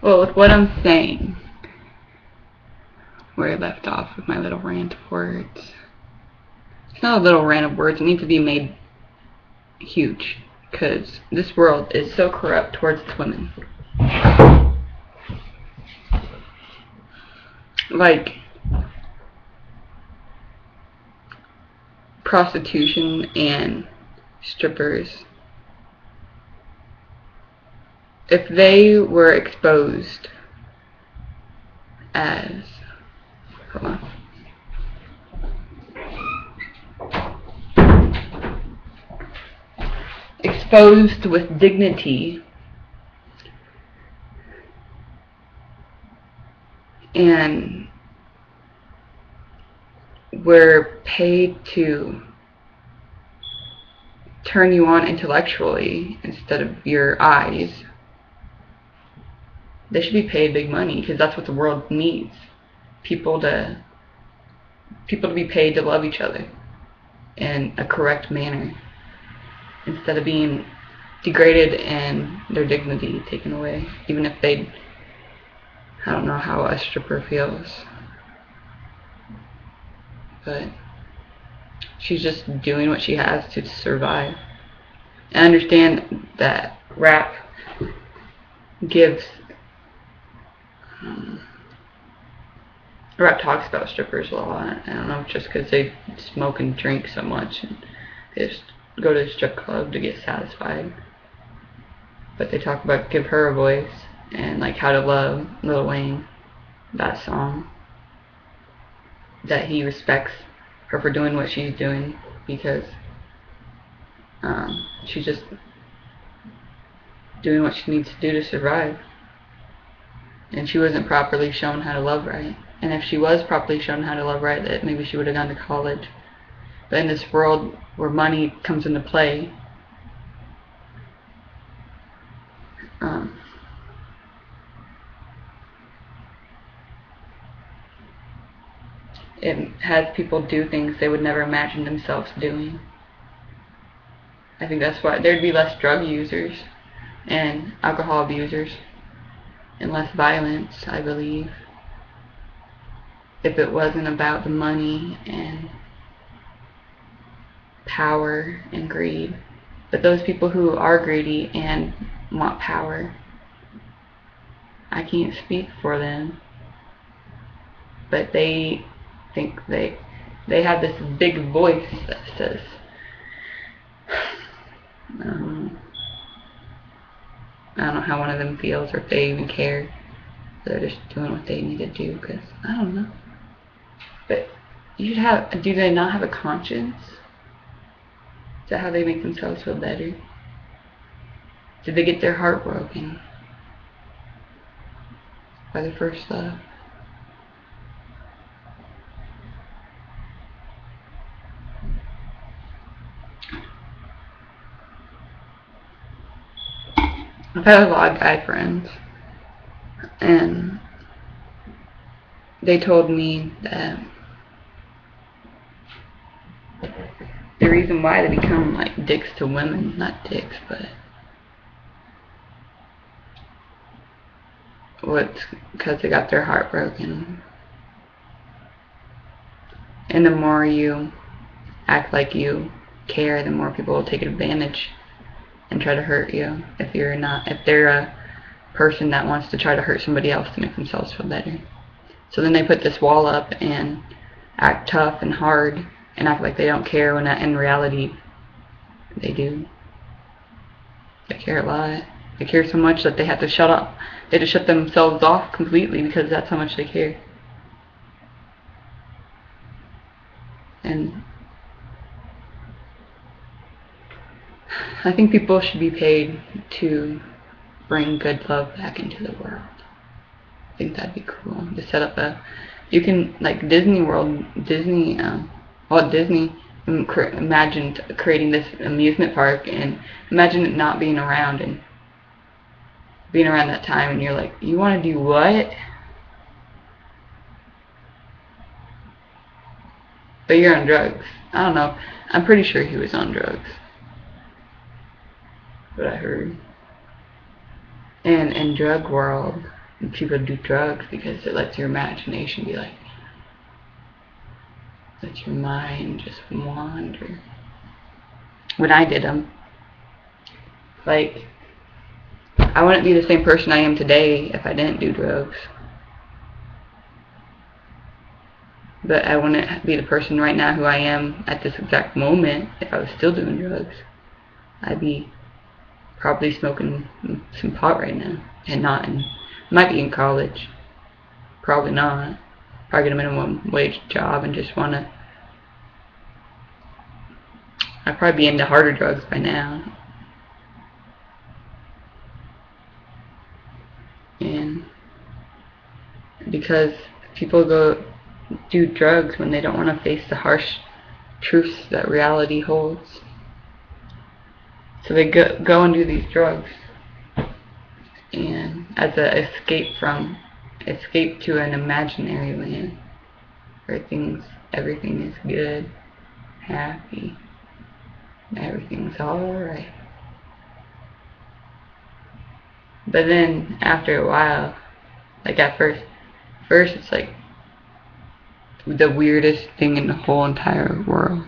Well, with what I'm saying, where I left off with my little rant of words. It's not a little rant of words. It needs to be made huge. Because this world is so corrupt towards its women. Like, prostitution and strippers. If they were exposed as, hold on, exposed with dignity and were paid to turn you on intellectually instead of your eyes, they should be paid big money, because that's what the world needs. People to be paid to love each other in a correct manner, instead of being degraded and their dignity taken away. Even if they, I don't know how a stripper feels, but she's just doing what she has to survive. I understand that rap gives, rap talks about strippers a lot. I don't know, just because they smoke and drink so much and they just go to a strip club to get satisfied. But they talk about Give Her a Voice and like How to Love, Lil Wayne, that song, that he respects her for doing what she's doing, because she's just doing what she needs to do to survive. And she wasn't properly shown how to love right. And if she was properly shown how to love right, that maybe she would have gone to college. But in this world where money comes into play, it has people do things they would never imagine themselves doing. I think that's why there'd be less drug users and alcohol abusers and less violence, I believe, if it wasn't about the money and power and greed. But those people who are greedy and want power, I can't speak for them, but they think they have this big voice that says, I don't know how one of them feels, or if they even care. They're just doing what they need to do, because I don't know. But you should have, do they not have a conscience? Is that how they make themselves feel better? Did they get their heart broken by their first love? I've had a lot of guy friends, and they told me that the reason why they become like dicks to women, not dicks, but what's because they got their heart broken. And the more you act like you care, the more people will take advantage and try to hurt you. If they're a person that wants to try to hurt somebody else to make themselves feel better. So then they put this wall up and act tough and hard and act like they don't care, when in reality they do. They care a lot. They care so much that they have to shut up. They have to shut themselves off completely, because that's how much they care. And I think people should be paid to bring good love back into the world. I think that'd be cool. To set up you can, like Disney World, Walt Disney imagined creating this amusement park, and imagine it not being around, and being around that time, and you're like, you want to do what? But you're on drugs. I don't know. I'm pretty sure he was on drugs. What I heard. And in drug world, people do drugs because it lets your imagination be like, let your mind just wander. When I did them, like, I wouldn't be the same person I am today if I didn't do drugs. But I wouldn't be the person right now who I am at this exact moment if I was still doing drugs. I'd be probably smoking some pot right now, and not in, might be in college. Probably not. Probably get a minimum wage job and just wanna. I'd probably be into harder drugs by now. And because people go do drugs when they don't want to face the harsh truths that reality holds. So they go and do these drugs, and as an escape to an imaginary land where everything is good, happy, everything's alright. But then after a while, like at first it's like the weirdest thing in the whole entire world.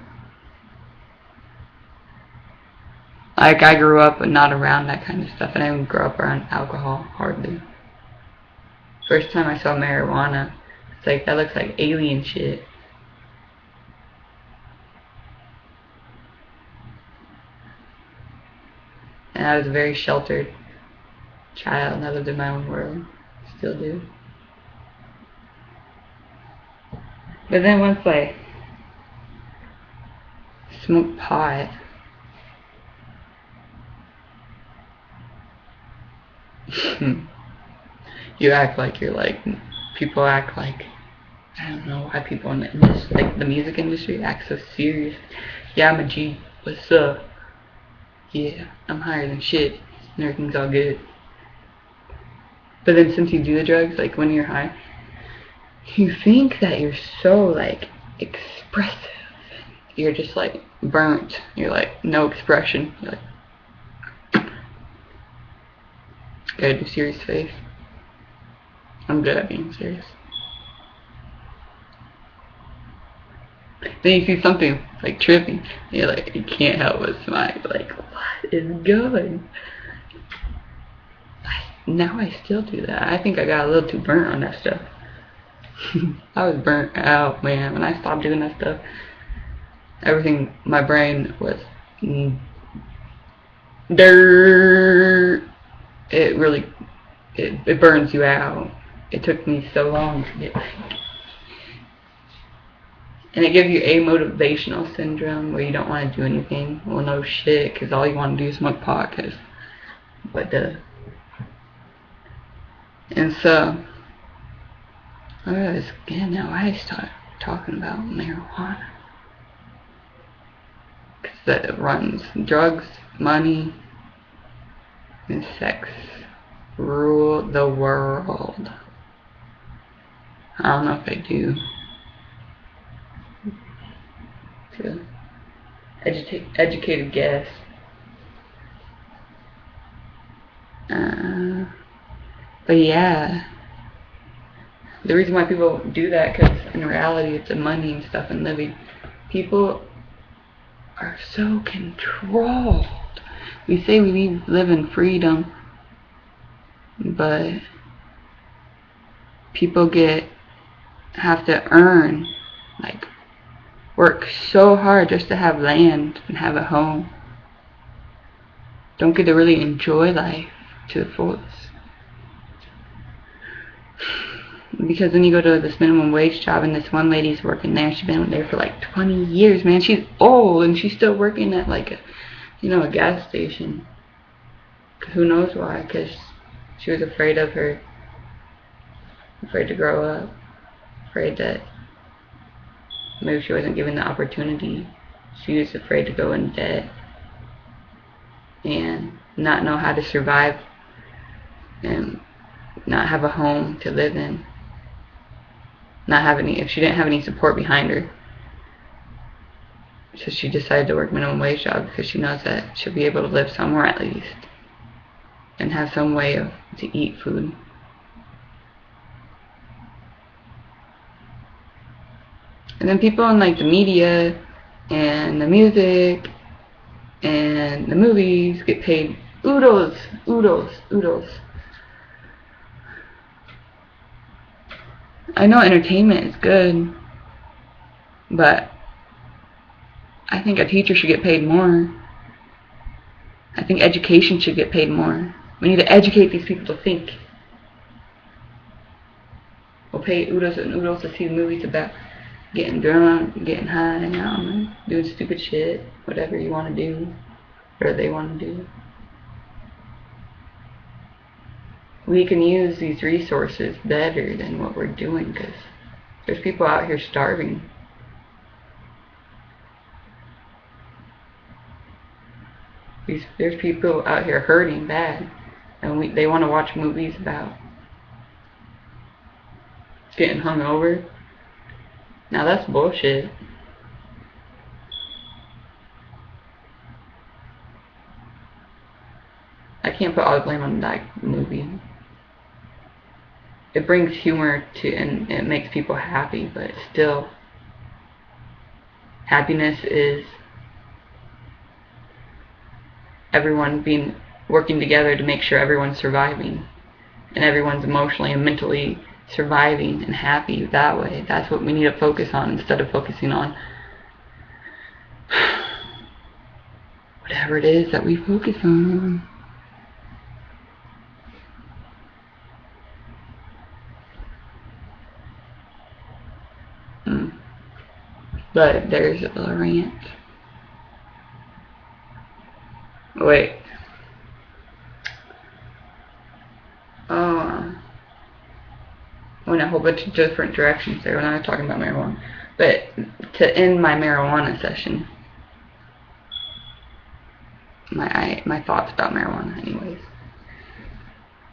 Like, I grew up not around that kind of stuff, and I didn't grow up around alcohol, hardly. First time I saw marijuana, it's like, that looks like alien shit. And I was a very sheltered child. I lived in my own world. Still do. But then once I smoked pot, you act like you're like, people act like, I don't know why people in the music industry act so serious. Yeah, I'm a G. What's up? Yeah, I'm higher than shit, and everything's all good. But then since you do the drugs, like when you're high, you think that you're so like expressive. You're just like burnt. You're like no expression. You're like, gotta do serious face. I'm good at being serious. Then you see something like tripping, and you're like, you can't help but smile. You're like, what is going? Now I still do that. I think I got a little too burnt on that stuff. I was burnt out, man. When I stopped doing that stuff, everything, my brain was dirt. It really, it burns you out. It took me so long to get back. And it gives you amotivational syndrome where you don't want to do anything. Well, no shit, because all you want to do is smoke pot. But and so, I realized again now why I started talking about marijuana. Because that runs drugs, money, and sex rule the world. I don't know if they do. To educated guess. But yeah, the reason why people do that, because in reality it's the money and stuff and living. People are so controlled. We say we live in freedom, but people have to earn, like, work so hard just to have land and have a home. Don't get to really enjoy life to the fullest. Because then you go to this minimum wage job, and this one lady's working there. She's been there for like 20 years, man. She's old, and she's still working at like a gas station. Who knows why? Because she was afraid to grow up, afraid that maybe she wasn't given the opportunity. She was afraid to go in debt and not know how to survive and not have a home to live in. If she didn't have any support behind her. So she decided to work minimum wage job because she knows that she'll be able to live somewhere at least. and have some way to eat food. And then people in like the media and the music and the movies get paid oodles, oodles, oodles. I know entertainment is good, but I think a teacher should get paid more. I think education should get paid more. We need to educate these people to think. We'll pay oodles and oodles to see movies about getting drunk, getting high, doing stupid shit, whatever you want to do, whatever they want to do. We can use these resources better than what we're doing, because there's people out here starving. There's people out here hurting bad, and they want to watch movies about getting hungover. Now that's bullshit. I can't put all the blame on that movie. It brings humor to, and it makes people happy, but still, happiness is everyone working together to make sure everyone's surviving, and everyone's emotionally and mentally surviving and happy that way. That's what we need to focus on, instead of focusing on whatever it is that we focus on. But there's a rant. Wait. Went a whole bunch of different directions there when I was talking about marijuana. But to end my marijuana session, my thoughts about marijuana, anyways.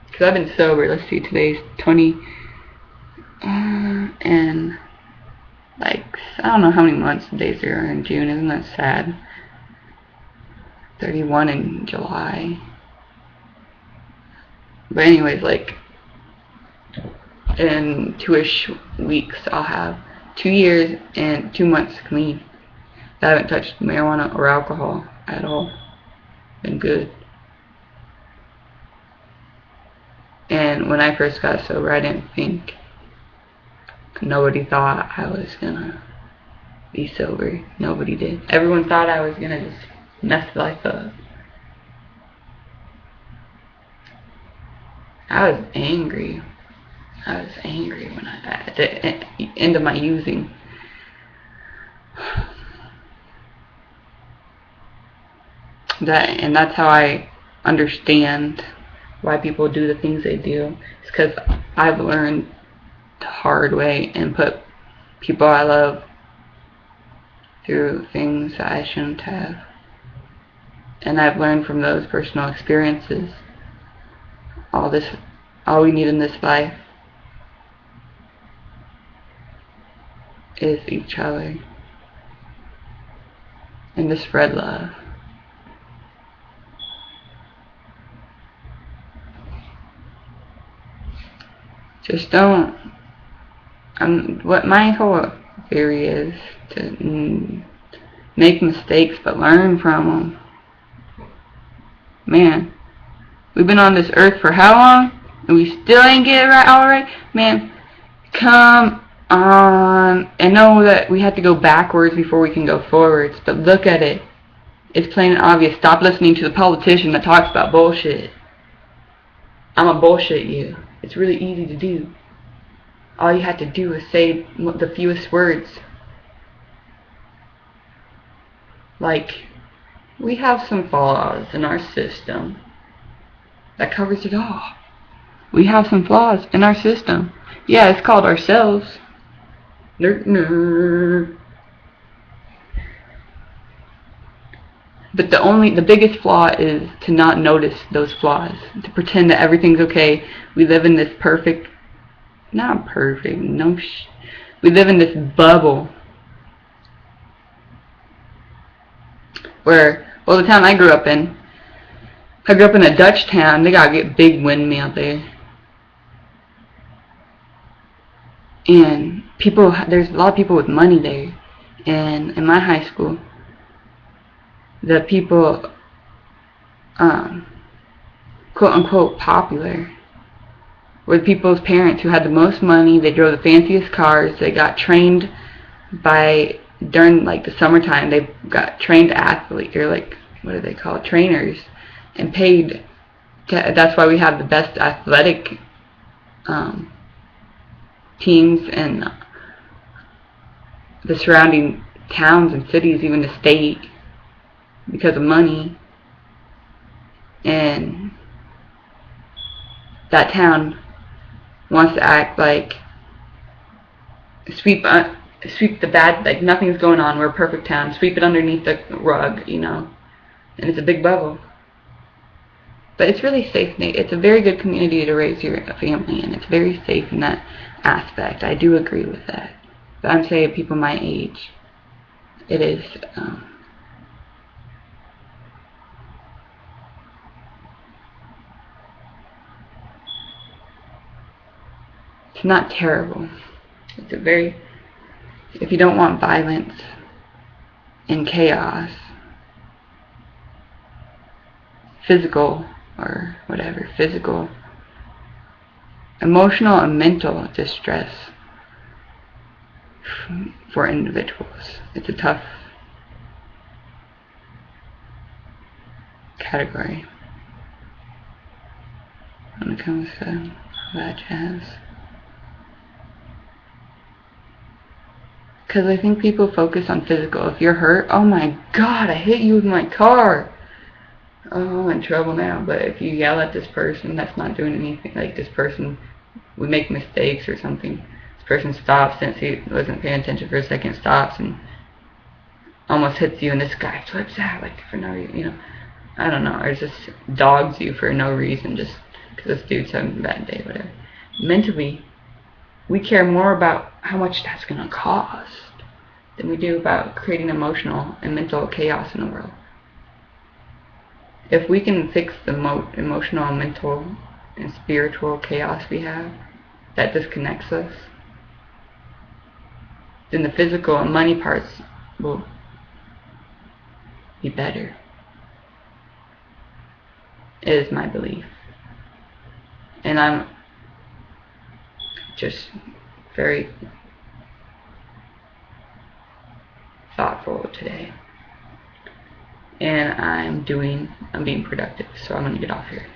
Because I've been sober. Let's see, today's 20, and like I don't know how many months the days are in June. Isn't that sad? 31 in July. But anyways, like in 2-ish weeks, I'll have 2 years and 2 months clean. I haven't touched marijuana or alcohol at all. Been good. And when I first got sober, I didn't think, nobody thought I was gonna be sober. Nobody did. Everyone thought I was gonna just mess life up. I was angry. When at the end of my using. And that's how I understand why people do the things they do. It's because I've learned the hard way and put people I love through things that I shouldn't have. And I've learned from those personal experiences. All we need in this life is each other, and to spread love. Just don't. What my whole theory is to make mistakes, but learn from them. Man, we've been on this earth for how long, and we still ain't get it right all right? Man, come on. I know that we have to go backwards before we can go forwards, but look at it. It's plain and obvious. Stop listening to the politician that talks about bullshit. I'ma bullshit you. It's really easy to do. All you have to do is say the fewest words. Like, we have some flaws in our system. That covers it all. We have some flaws in our system. Yeah, it's called ourselves. But the biggest flaw is to not notice those flaws. To pretend that everything's okay. We live in this perfect, not perfect, we live in this bubble where, well, the town I grew up in, I grew up in a Dutch town. They gotta get big windmill there. And there's a lot of people with money there. And in my high school, the people, quote unquote popular, were the people's parents who had the most money. They drove the fanciest cars. They got trained during like the summertime. They got trained athletes, or like, what do they call it, trainers, and paid. That's why we have the best athletic teams in the surrounding towns and cities, even the state, because of money. And that town wants to act like sweep the bad, like nothing's going on, we're a perfect town, sweep it underneath the rug, you know. And it's a big bubble. But it's really safe. It's a very good community to raise your family in. It's very safe in that aspect. I do agree with that. But I'm saying people my age, it is it's not terrible. It's a very, if you don't want violence and chaos, physical or whatever, physical, emotional and mental distress for individuals, it's a tough category when it comes to that jazz. Because I think people focus on physical. If you're hurt, oh my god, I hit you with my car. Oh, I'm in trouble now. But if you yell at this person that's not doing anything, like this person would make mistakes or something, this person stops since he wasn't paying attention for a second, stops and almost hits you, and this guy flips out like for no reason, you know. I don't know, or just dogs you for no reason, just because this dude's having a bad day, whatever. Mentally, we care more about how much that's going to cost than we do about creating emotional and mental chaos in the world. If we can fix the emotional, mental, and spiritual chaos we have that disconnects us, then the physical and money parts will be better. It is my belief. And I'm just very thoughtful today. And I'm being productive, so I'm going to get off here.